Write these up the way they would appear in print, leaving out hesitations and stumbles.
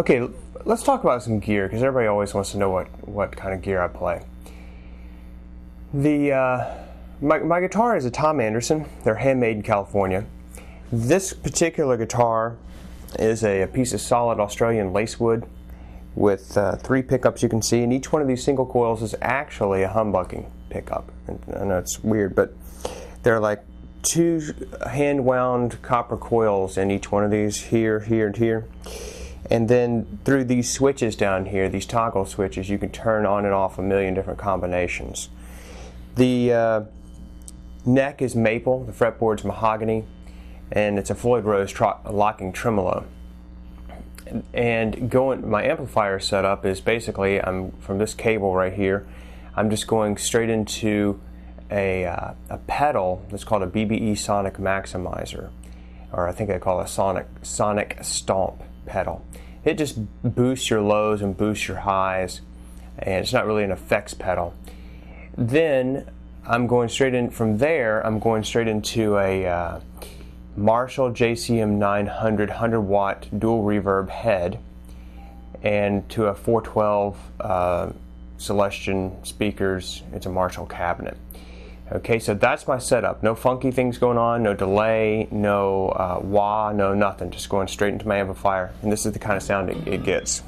Okay, let's talk about some gear, because everybody always wants to know what kind of gear I play. My guitar is a Tom Anderson. They're handmade in California. This particular guitar is a piece of solid Australian lacewood with 3 pickups you can see, and each one of these single coils is actually a humbucking pickup. I know it's weird, but they're like 2 hand-wound copper coils in each one of these, here, here, and here. And then through these switches down here, these toggle switches, you can turn on and off a million different combinations. The neck is maple, the fretboard's mahogany, and it's a Floyd Rose locking tremolo. And my amplifier setup is basically, from this cable right here, I'm just going straight into a pedal that's called a BBE Sonic Maximizer, or I think they call it a Sonic Stomp pedal. It just boosts your lows and boosts your highs, and it's not really an effects pedal. Then I'm going straight in from there. I'm going straight into a Marshall JCM 900 100-watt dual reverb head, and to a 412 Celestion speakers. It's a Marshall cabinet. Okay, so that's my setup. No funky things going on, no delay, no wah, no nothing. Just going straight into my amplifier, and this is the kind of sound it gets.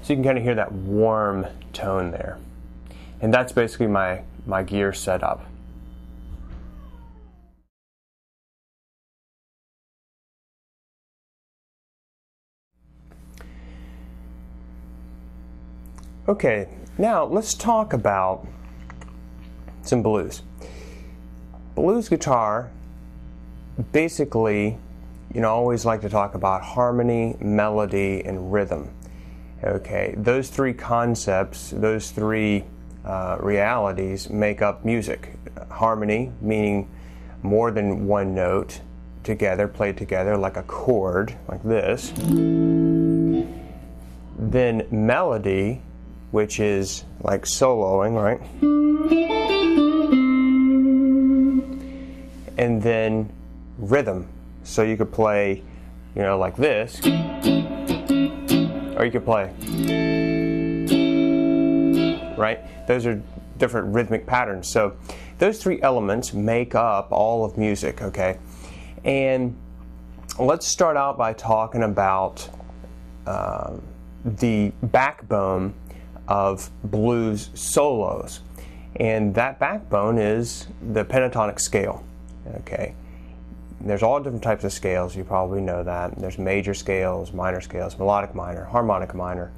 So you can kind of hear that warm tone there. And that's basically my gear setup. Okay, now let's talk about some blues. Blues guitar, basically, I always like to talk about harmony, melody, and rhythm. Okay, those 3 concepts, those 3 realities make up music. Harmony, meaning more than one note together, played together like a chord, like this. Then melody, which is like soloing, right? And then rhythm. So you could play, like this, or you could play, right? Those are different rhythmic patterns. So those 3 elements make up all of music, okay? And let's start out by talking about the backbone of blues solos, and that backbone is the pentatonic scale. Okay, there's all different types of scales, you probably know that. There's major scales, minor scales, melodic minor, harmonic minor,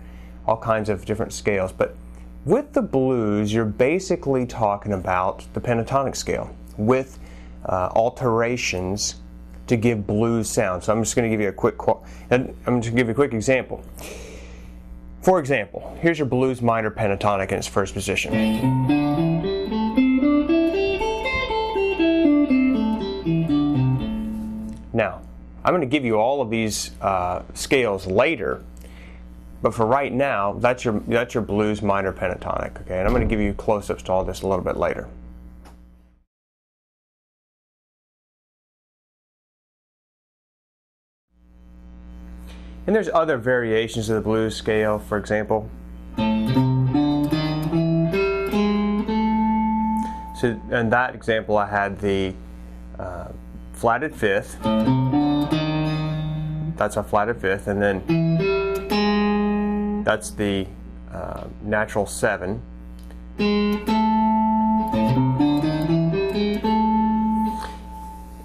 all kinds of different scales. But with the blues, you're basically talking about the pentatonic scale with alterations to give blues sound. So I'm just going to give you a quick example. For example, here's your blues minor pentatonic in its first position. Now, I'm going to give you all of these scales later, but for right now, that's your blues minor pentatonic. Okay, and I'm going to give you close-ups to all this a little bit later. And there's other variations of the blues scale, for example. So in that example, I had the flatted 5th. That's a flatted 5th, and then that's the natural 7.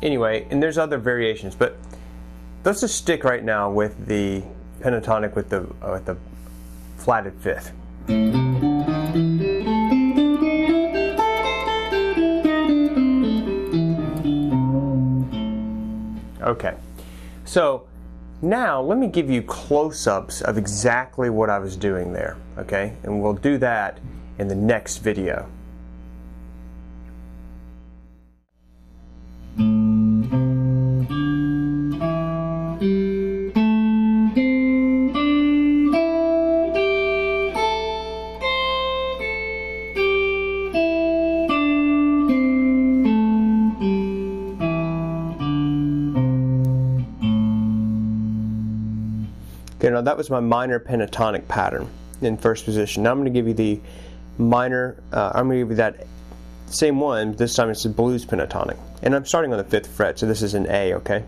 Anyway, and there's other variations, but let's just stick right now with the pentatonic with the flatted 5th. Okay, so now let me give you close-ups of exactly what I was doing there, okay? And we'll do that in the next video. now that was my minor pentatonic pattern in first position. Now I'm going to give you the minor, I'm going to give you that same one, this time it's a blues pentatonic. And I'm starting on the 5th fret, so this is an A, okay?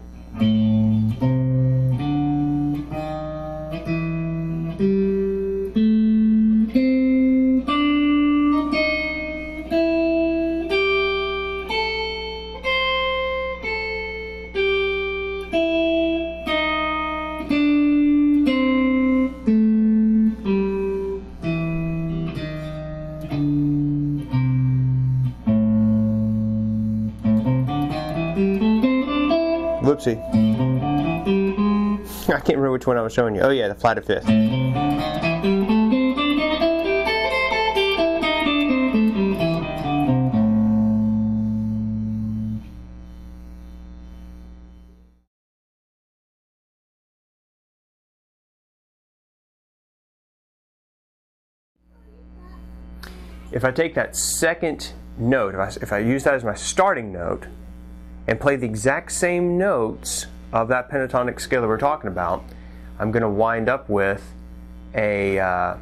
Whoopsie. I can't remember which one I was showing you. Oh yeah, the flat of 5th. If I take that second note, if I use that as my starting note, and play the exact same notes of that pentatonic scale that we're talking about, I'm going to wind up with a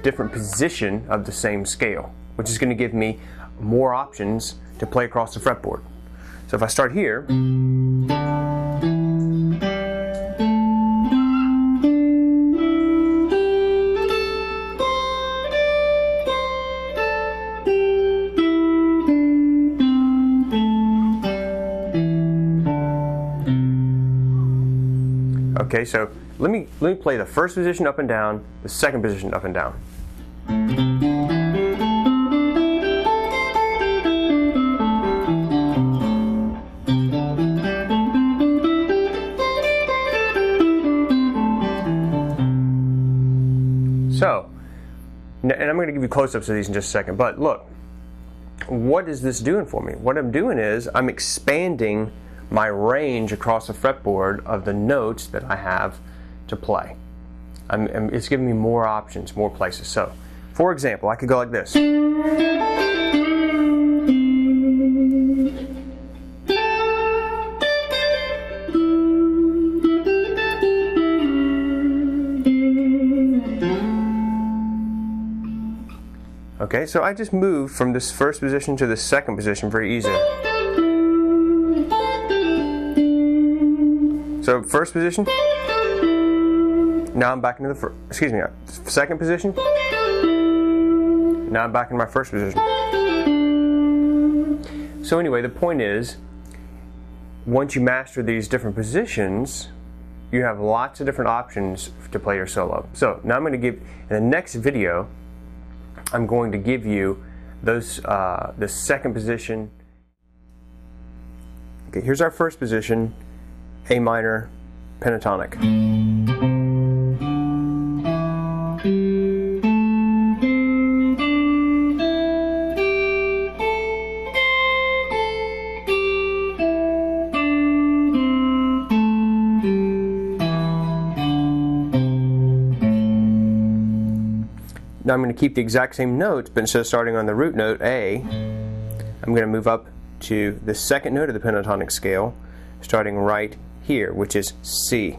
different position of the same scale, which is going to give me more options to play across the fretboard. So if I start here, okay, so let me play the first position up and down, the second position up and down. So, and I'm going to give you close-ups of these in just a second, but look, what is this doing for me? What I'm doing is I'm expanding my range across the fretboard of the notes that I have to play. It's giving me more options, more places. So, for example, I could go like this. Okay, so I just moved from this first position to the second position very easily. So first position, now I'm back into the second position, now I'm back in my first position. So anyway, the point is, once you master these different positions, you have lots of different options to play your solo. So now I'm going to give, in the next video, I'm going to give you those, the second position. Okay, here's our first position. A minor pentatonic. Now I'm going to keep the exact same notes, but instead of starting on the root note A, I'm going to move up to the second note of the pentatonic scale, starting right here, which is C.